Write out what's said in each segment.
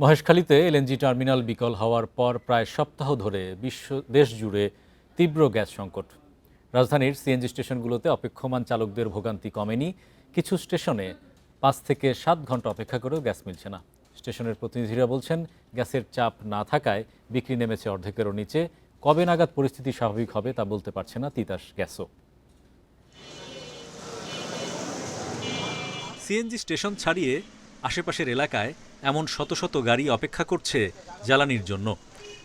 মহেশখালীতে LNG terminal বিকল হওয়ার পর প্রায় সপ্তাহ ধরে দেশ জুড়ে তীব্র গ্যাস সংকট। রাজধানীর সিএনজি স্টেশনগুলোতে অপেক্ষমান চালকদের ভোগান্তি কমেনি। কিছু স্টেশনে 5 থেকে 7 ঘন্টা অপেক্ষা করেও গ্যাস মিলছে না। স্টেশনের প্রতিনিধিরা বলছেন, গ্যাসের চাপ না থাকায় বিক্রি নেমেছে অর্ধেকেরও নিচে। কবে নাগাদ পরিস্থিতি স্বাভাবিক হবে তা বলতে পারছে না তিতাস গ্যাসও। সিএনজি স্টেশন ছাড়িয়ে আশেপাশের এলাকায় এমন শত শত গাড়ি অপেক্ষা করছে জ্বালানির জন্য।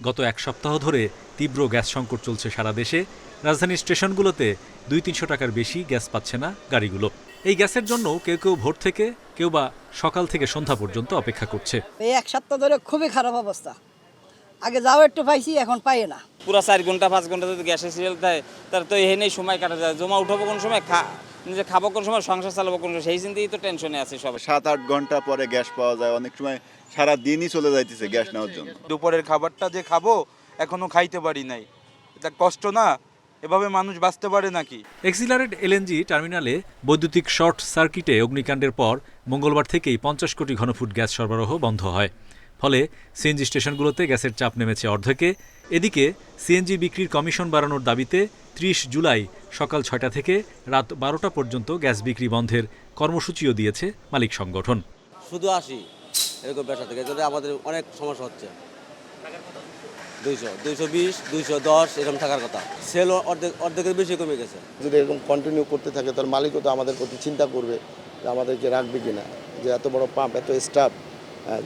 গত এক সপ্তাহ ধরে তীব্র গ্যাস সংকট চলছে সারা দেশে। রাজধানীর স্টেশনগুলোতে 200-300 টাকার বেশি গ্যাস পাচ্ছে না গাড়িগুলো। এই গ্যাসের জন্য কেউ কেউ ভোর থেকে, কেউ বা সকাল থেকে সন্ধ্যা পর্যন্ত অপেক্ষা করছে। এই এক সপ্তাহ ধরে খুবই খারাপ অবস্থা। আগে যাও একটু পাইছি, এখন পাই না। পুরো 4 ঘন্টা 5 ঘন্টা যদি গ্যাসের সিরিয়াল দেয়, তার তো এখানেই সময় কাটা যায়। জমা উঠাবো কোন সময়, নিজে খাবো কোন সময়, সংসার চালাবো কোন সময়, সেই চিন্তাই তো টেনশনে আছে সব। 7-8 ঘন্টা পরে গ্যাস পাওয়া যায়, অনেক সময় সারা দিনই চলে যাইতেছে গ্যাস নেওয়ার জন্য। দুপুরের খাবারটা যে খাবো এখনো খাইতে পারি নাই, এটা কষ্ট না? এভাবে মানুষ বাঁচতে পারে নাকি? এক্সিলারেট এলএনজি টার্মিনালে বৈদ্যুতিক শর্ট সার্কিটে অগ্নিকাণ্ডের পর মঙ্গলবার থেকেই 50 কোটি ঘনফুট গ্যাস সরবরাহ বন্ধ হয়। ফলে সিএনজি স্টেশনগুলোতে গ্যাসের চাপ নেমেছে অর্ধেকে। এদিকে সিএনজি বিক্রির কমিশন বাড়ানোর দাবিতে 30 জুলাই সকাল 6টা থেকে রাত 12টা পর্যন্ত গ্যাস বিক্রি বন্ধের কর্মসূচিও দিয়েছে মালিক সংগঠন। শুধু 80 এরকম ব্যবসা থেকে আমাদের অনেক সমস্যা হচ্ছে। 200, 220, 210 এরকম থাকার কথা। সেল অর্ধেকের বেশি কমে গেছে। যদি এরকম কন্টিনিউ করতে থাকে তার মালিকও তো আমাদের প্রতি চিন্তা করবে যে আমাদেরকে রাখবে কিনা, যে এত বড় পাম্প, এত স্টাফ,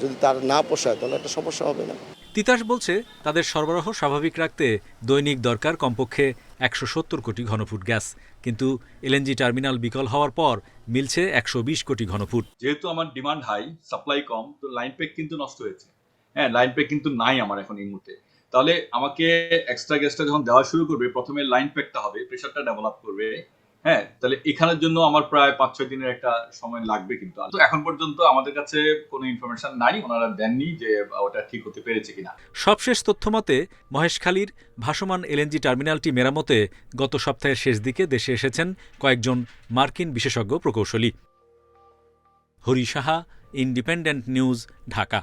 যদি তার না পোষায় তাহলে একটা সমস্যা হবে না। তিতাস বলছে, তাদের সরবরাহ স্বাভাবিক রাখতে দৈনিক দরকার কমপক্ষে 170 কোটি ঘনফুট গ্যাস। কিন্তু এলএনজি টার্মিনাল বিকল হওয়ার পর মিলছে 120 কোটি ঘনফুট। যেহেতু আমার ডিমান্ড হাই, সাপ্লাই কম, তো লাইন প্যাক কিন্তু নষ্ট হয়েছে। হ্যাঁ, লাইন প্যাক কিন্তু নাই আমার এখন এই মুহূর্তে। তাহলে আমাকে এক্সট্রা গ্যাসটা যখন দেওয়া শুরু করবে, প্রথমে লাইন প্যাকটা হবে, প্রেশারটা ডেভেলপ করবে। হ্যাঁ, তাহলে এখানের জন্য আমার প্রায় 5-6 দিনের একটা সময় লাগবে। কিন্তু এখন পর্যন্ত আমাদের কাছে কোনো ইনফরমেশন নাই, ওনারা দেননি যে ওটা ঠিক হতে পেরেছে কিনা। সবশেষ তথ্যমতে মহেশখালীর ভাসমান এলএনজি টার্মিনালটি মেরামতে গত সপ্তাহের শেষ দিকে দেশে এসেছেন কয়েকজন মার্কিন বিশেষজ্ঞ প্রকৌশলী। Hari Saha, independent news, Dhaka.